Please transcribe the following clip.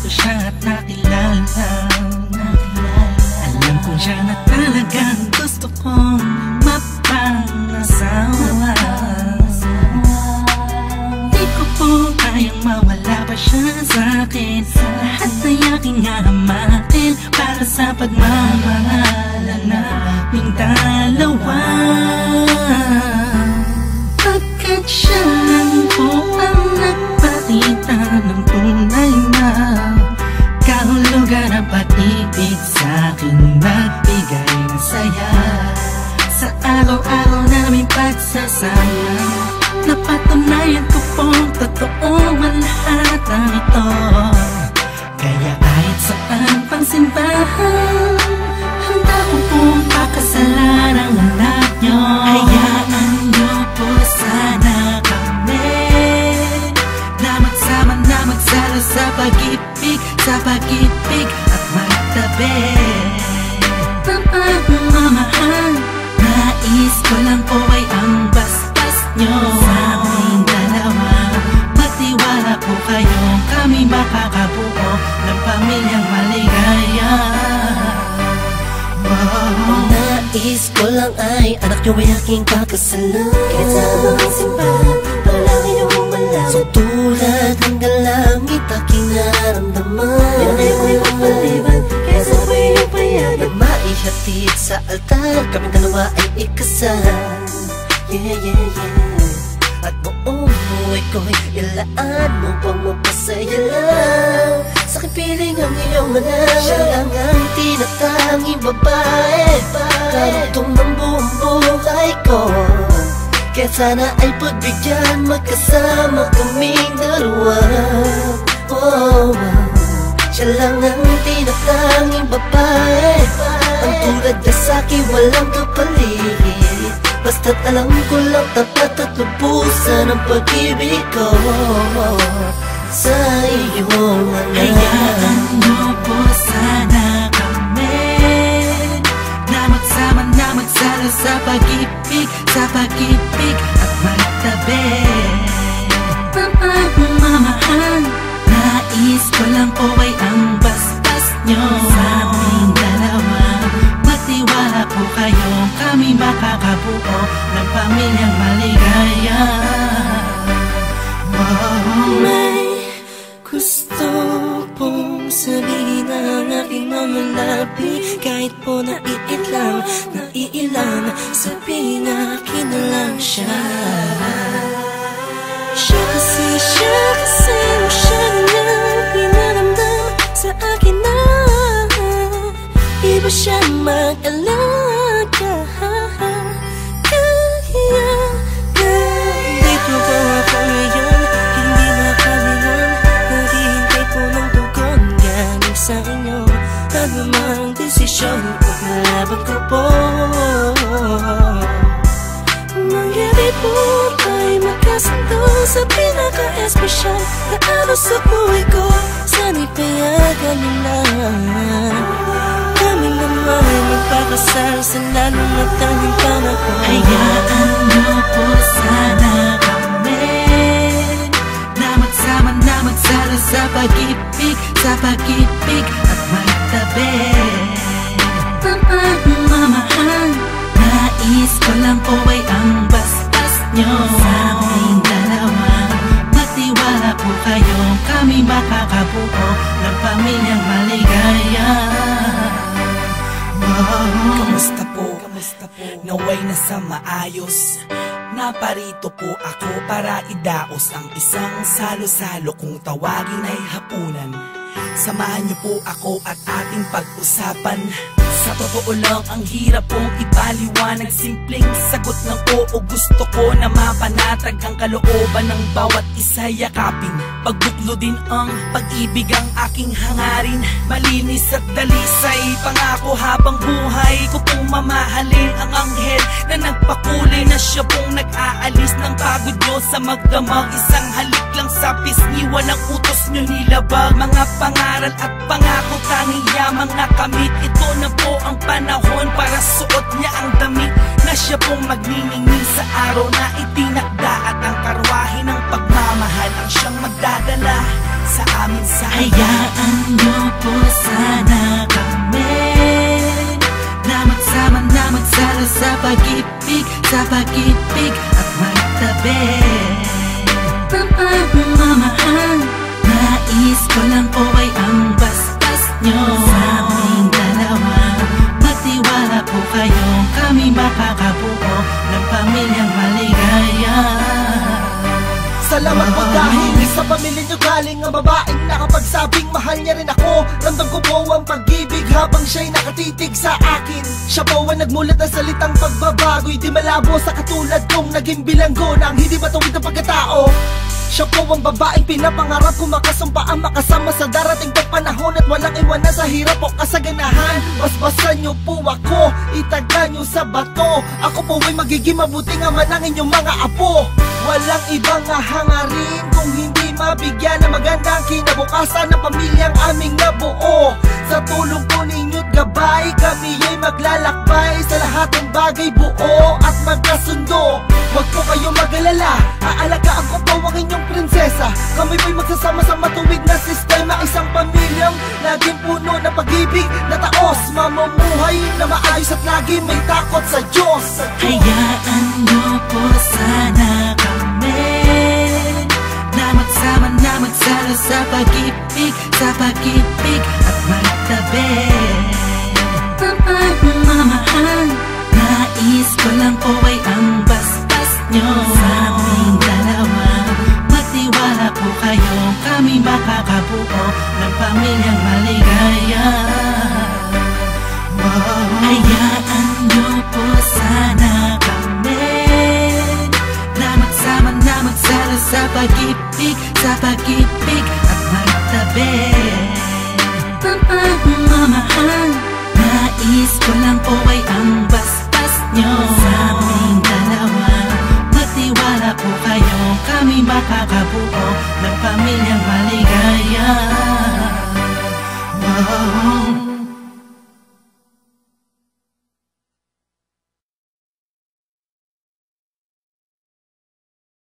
ko siya at nakilala. Alam ko siya na talagang gusto kong mapangasawa. Di ko po kayang mawala pa siya sa'kin. Lahat ay aking hahamakin para sa pagmamahalan naming dalawa. Pagkat siya lang po ang nagpakita ng tunay na kahulugan ng pag-ibig sa'king nagbigay ng saya. Sa araw-araw naming pagsasama, napatunayan ko pong totoo ang lahat ng ito. Kaya kahit saan pang simbahan, handa ko pong pakasalan ang anak nyo. Hayaan nyo po sana kami na magsama na magsalo sa pag-ibig, sa pag-ibig at magtabi ng pagmamahal. Nais ko lang po ay ang basbas nyo sa aming dalawa. Magtiwala po kayo, kami makakabuo ng pamilyang maligaya. Nais ko lang ay anak nyo ay aking pakasalan. Kahit sa mga simbahan, palagi nyo malaman. So tulad hanggang langit aking naramdaman. Yan ay ako'y magpaliban, kaya sabay yung payagan. Maihatid sa altar, kami dalawa ay ikasal. Yeah, yeah, yeah. At buong buhay ko'y ilaan mo pang mapasaya lang. Sa kipiling ang iyong anak, siya lang ang tinatanging babae. Karugtong ng buong buhay ko, kaya sana ay pagbigyan magkasama kaming dalawa. Oh, siya lang ang tinatanging babae. Ang tulad niya sa'kin walang kapalit. Basta't alam ko lang tapat at lubusan ang pag-ibig ko sa iyong anak. Hayaan nyo po sana kami na magsama na magsalo sa pag-ibig, sa pag-ibig at magtabi ng pagmamahal. Nais ko lang po ay ang basbas nyo sa aming dalawa. Magtiwala po kayo, kami makakabuo ng pamilyang maligaya. May gusto pong sabihin ang aking mga labi. Kahit po naiilang, sabihin akin na lang siya. Siya kasi siya na pinaramdam sa akin na iba siya mag-alaga. Dito ba ako ngayon? Hindi makalimutan. Naghihintay po ng tugon galing sa inyo. Anumang desisyon, paglalaban ko po. Mangyari po tayo magkasundo sa pinaka-espesyal na araw sa buhay ko. Sana'y payagan nyo na kami naman ay magpakasal sa lalong matanging panahon. Hayaan nyo po sana kami na magsama na magsalo sa pag-ibig, sa pag-ibig at magtabi ng pagmamahal. Nais ko lang po ay ang basbas nyo sa aming dalawa. Magtiwala po kayo, kami makakabuo ng pamilyang maligaya. Kamusta po? Naway nasa maayos. Naparito po ako para idaos ang isang salo-salo kung tawagin ay hapunan. Samahan niyo po ako at ating pag-usapan. Sa totoo lang ang hirap pong ipaliwanag. Simpleng sagot ng oo, gusto ko na mapanatag ang kalooban ng bawat isa yakapin. Pagbuklo din ang pag-ibig ang aking hangarin. Malinis at dalisay, pangako habang buhay ko pong mamahalin ang anghel na nagpakulay na siya pong nag-aalis ng pagod nyo sa magdamag. Isang halik lang sa pisngi, walang utos nyo nilabag. Mga pangaral at pangako tanging yamang nakamit. Ito na po ang panahon para suot niya ang damit na siya pong magniningning sa araw na itinakda. At ang karwahe ng pagmamahal ang siyang magdadala sa amin sa hayaan po sana kami na magsama na magsalo sa pag-ibig at magtabi. Pagmamahal, nais ko lang po ay ang bastas nyo sa aming dalawa. Magtiwala po kayo, kami makakabuo ng pamilyang maligaya. Salamat po dahil sa pamilya nyo galing ang babaeng nakapagsabing mahal niya rin ako. Ramdam ko po ang pag-ibig habang siya'y nakatitig sa akin. Siya po ang nagmulat ng salitang pagbabago'y di malabo sa katulad kong naging bilanggo ng hindi matuwid ang pagkatao. Siya po ang babaeng pinapangarap ko, makasumpa ang makasama sa darating pagpanahon at walang iwanan sa hirap o kasaganahan. Basbasan niyo po ako, itaga niyo sa bato. Ako po ay magiging mabuting ama ng inyong mga apo. Walang ibang hangarin kung hindi mabigyan ng magandang kinabukasan ng pamilyang aming nabuo. Sa tulong po ninyo't gabay, kami ay maglalakbay sa lahat ng bagay, buo at magkasundo. Huwag po kayong mag-alala, aalagaan ko po ang inyong prinsesa. Kami po'y magsasama sa matuwid na sistema, isang pamilyang laging puno ng pag-ibig na taos, mamumuhay na maayos at lagi may takot sa Diyos. Hayaan niyo po sana kami na magsama na magsalo sa pag-ibig at magtabi. Pagmamahal, nais ko lang po ay ang bastas nyo sa aming dalawa. Magtiwala po kayo, kami makakabuo ng pamilyang maligaya. Hayaan niyo po sana kami na magsama na magsalo sa pag-ibig at magtabi. Pagmamahal, nais ko lang po ay ang bastas nyo sa aming dalawa. Magtiwala po kayo, kami makakabuo ng pamilyang maligaya.